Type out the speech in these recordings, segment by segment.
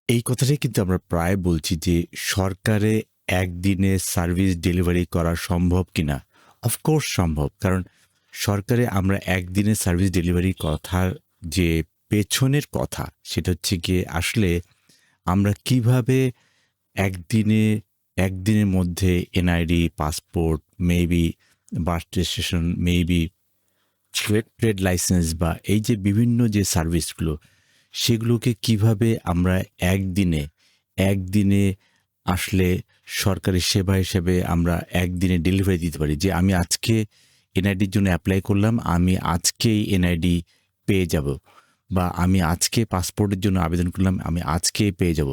এই কথাটাই কিন্তু আমরা প্রায় বলছি যে সরকারে একদিনে সার্ভিস ডেলিভারি করা সম্ভব কিনা? অফকোর্স সম্ভব। কারণ সরকারে আমরা একদিনে সার্ভিস ডেলিভারি কথার যে পেছনের কথা সেটা হচ্ছে গিয়ে আসলে আমরা কিভাবে একদিনে একদিনের মধ্যে NID, passport, maybe birth registration, maybe trade licence বা এই যে বিভিন্ন যে সার্ভিসগুলো সেগুলোকে কিভাবে আমরা একদিনে আসলে সরকারি সেবা হিসেবে আমরা একদিনে ডেলিভারি দিতে পারি। যে আমি আজকে এনআইডির জন্য এপ্লাই করলাম, আমি আজকেই এনআইডি পেয়ে যাব। বা আমি আজকে পাসপোর্টের জন্য আবেদন করলাম, আমি আজকেই পেয়ে যাব।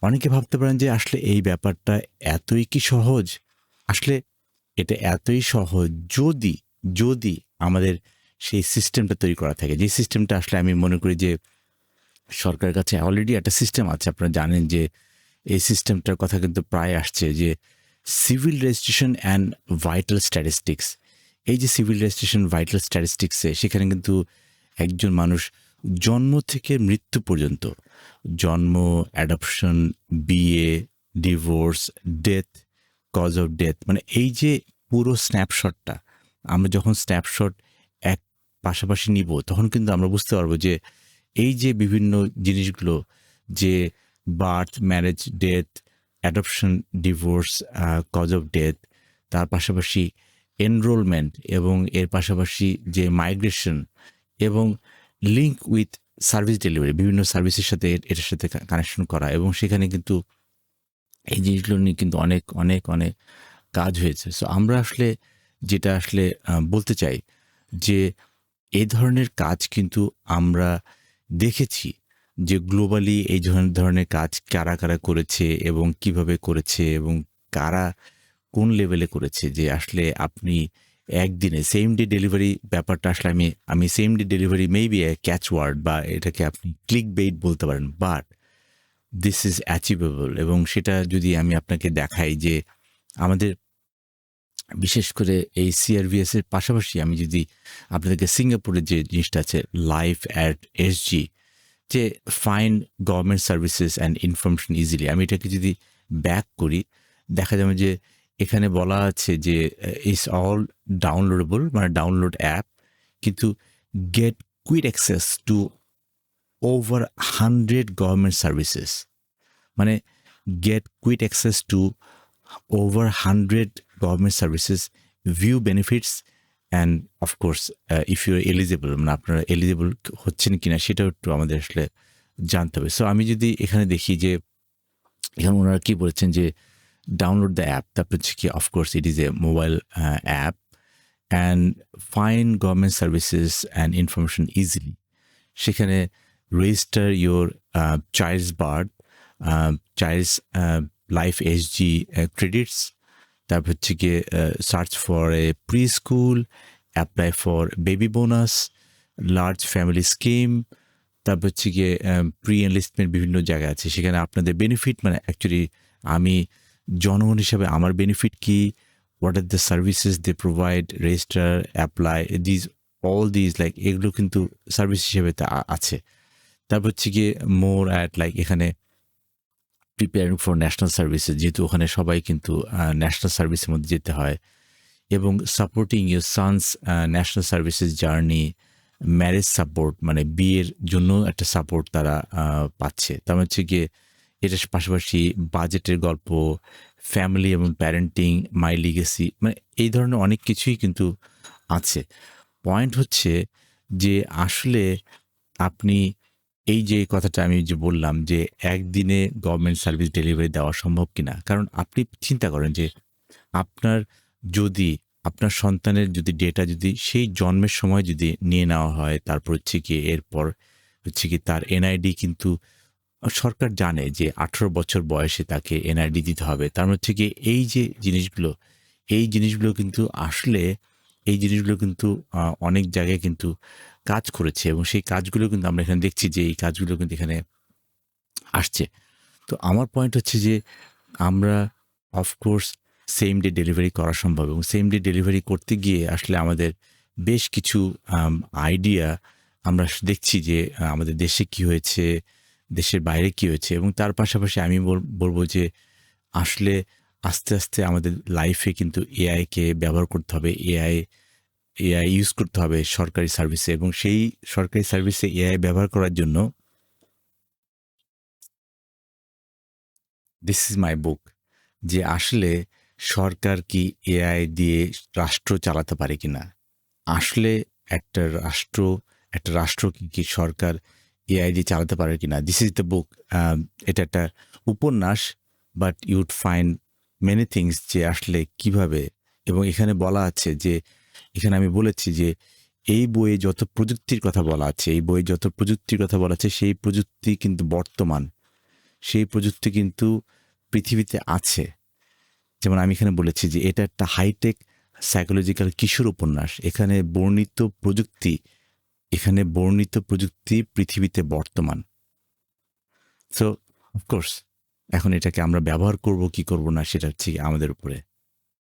অনেকে ভাবতে পারেন যে আসলে এই ব্যাপারটা এতই কি সহজ? আসলে এটা এতই সহজ যদি আমাদের সেই সিস্টেমটা তৈরি করা থাকে। যে সিস্টেমটা আসলে আমি মনে করি যে সরকারের কাছে অলরেডি একটা সিস্টেম আছে। আপনারা জানেন যে এই সিস্টেমটার কথা কিন্তু প্রায় আসছে যে civil registration and vital statistics. এই যে সিভিল রেজিস্ট্রেশন ভাইটাল স্ট্যাটিস্টিক্সে সেখানে কিন্তু একজন মানুষ জন্ম থেকে মৃত্যু পর্যন্ত জন্ম, অ্যাডপশন, বিয়ে, divorce, death, cause of death মানে এই যে পুরো স্ন্যাপশটটা আমরা যখন স্ন্যাপশট এক পাশাপাশি নিব তখন কিন্তু আমরা বুঝতে পারবো যে এই যে বিভিন্ন জিনিসগুলো যে birth, marriage, death, adoption, divorce, cause of death, তার পাশাপাশি এনরোলমেন্ট এবং এর পাশাপাশি যে মাইগ্রেশন এবং লিঙ্ক উইথ সার্ভিস ডেলিভারি বিভিন্ন সার্ভিসের সাথে এটার সাথে কানেকশন করা এবং সেখানে কিন্তু এই জিনিসগুলো নিয়ে কিন্তু অনেক কাজ হয়েছে। সো আমরা আসলে যেটা আসলে বলতে চাই যে এই ধরনের কাজ কিন্তু আমরা দেখেছি যে গ্লোবালি এই ধরনের কাজ কারা করেছে এবং কিভাবে করেছে এবং কারা কোন লেভেলে করেছে যে আসলে আপনি একদিনে সেম ডে ডেলিভারি ব্যাপারটা আসলে আমি same day delivery maybe catchword বা এটাকে আপনি ক্লিক বেইট বলতে পারেন বাট দিস ইজ অ্যাচিভেবল এবং সেটা যদি আমি আপনাকে দেখাই যে আমাদের বিশেষ করে এই সিআরভিএস এর পাশাপাশি আমি যদি আপনাদেরকে সিঙ্গাপুরের যে জিনিসটা আছে লাইফ অ্যাট এসজি যে find government services and information easily আমি এটাকে যদি ব্যাক করি দেখা যাবে যে এখানে বলা আছে যে ইটস অল ডাউনলোডেবল মানে ডাউনলোড অ্যাপ কিন্তু get quick access to over 100 government services মানে get quick access to over 100 government services, view benefits, and of course, if you're eligible, মানে আপনারা eligible হচ্ছেন কিনা সেটাও একটু আমাদের আসলে জানতে হবে। সো আমি যদি এখানে দেখি যে এখানে ওনারা কি বলেছেন যে ডাউনলোড দ্য অ্যাপ তারপর হচ্ছে কি of course it is a mobile app and find government services and information easily সেখানে register your child's birth child's life SG credits তারপর হচ্ছে গিয়ে search for a pre school apply for baby bonus large family scheme তারপর হচ্ছে গিয়ে pre enlistment বিভিন্ন জায়গা আছে সেখানে আপনাদের বেনিফিট মানে অ্যাকচুয়ালি আমি জনগণ হিসাবে আমার বেনিফিট কি what are the services they provide register apply all these like এগুলো কিন্তু সার্ভিস হিসেবে আছে তারপর হচ্ছে গিয়ে মোর অ্যাট লাইক এখানে প্রিপেয়ারিং ফর ন্যাশনাল সার্ভিসেস যেহেতু ওখানে সবাই কিন্তু ন্যাশনাল সার্ভিসের মধ্যে যেতে হয় এবং supporting your sons national services journey marriage support মানে বিয়ের জন্য একটা সাপোর্ট তারা পাচ্ছে তার হচ্ছে গিয়ে এটার পাশাপাশি বাজেটের গল্প ফ্যামিলি এবং প্যারেন্টিং মাই লিগেসি মানে এই ধরনের অনেক কিছুই কিন্তু আছে পয়েন্ট হচ্ছে যে আসলে আপনি এই যে কথাটা আমি যে বললাম যে একদিনে গভর্নমেন্ট সার্ভিস ডেলিভারি দেওয়া সম্ভব কিনা কারণ আপনি চিন্তা করেন যে আপনার যদি আপনার সন্তানের যদি ডেটা যদি সেই জন্মের সময় যদি নিয়ে নেওয়া হয় তারপর হচ্ছে কি এরপর হচ্ছে কি তার এনআইডি কিন্তু সরকার জানে যে 18 বছর বয়সে তাকে এনআইডি দিতে হবে তার হচ্ছে কি এই যে জিনিসগুলো কিন্তু আসলে এই জিনিসগুলো কিন্তু অনেক জায়গায় কিন্তু কাজ করেছে এবং সেই কাজগুলো কিন্তু আমরা এখানে দেখছি যে এই কাজগুলো কিন্তু এখানে আসছে তো আমার পয়েন্ট হচ্ছে যে আমরা অফকোর্স সেম ডে ডেলিভারি করা সম্ভব এবং সেম ডে ডেলিভারি করতে গিয়ে আসলে আমাদের বেশ কিছু আইডিয়া আমরা দেখছি যে আমাদের দেশে কি হয়েছে দেশের বাইরে কি হয়েছে, এবং তার পাশাপাশি আমি বলবো যে আসলে আস্তে আস্তে আমাদের লাইফে কিন্তু এআইকে ব্যবহার করতে হবে, এআই ইউজ করতে হবে সরকারি সার্ভিসে, এবং সেই সরকারি সার্ভিসে এআই ব্যবহার করার জন্য দিস ইজ মাই বুক, যে আসলে সরকার কি এআই দিয়ে রাষ্ট্র চালাতে পারে কিনা। আসলে একটা রাষ্ট্র কি সরকার এআই দিয়ে চালাতে পারে কিনা। This is the book. এটা একটা উপন্যাস, বাট ইউড ফাইন্ড মেনি থিংস যে আসলে কিভাবে, এবং এখানে বলা আছে যে, এখানে আমি বলেছি যে এই বইয়ে যত প্রযুক্তির কথা বলা আছে, সেই প্রযুক্তি কিন্তু বর্তমান, সেই প্রযুক্তি কিন্তু পৃথিবীতে আছে। যেমন আমি এখানে বলেছি যে এটা একটা হাইটেক সাইকোলজিক্যাল কিশোর উপন্যাস। এখানে বর্ণিত প্রযুক্তি পৃথিবীতে বর্তমান। সো অফকোর্স এখন এটাকে আমরা ব্যবহার করব কি করব না সেটা হচ্ছে আমাদের উপরে।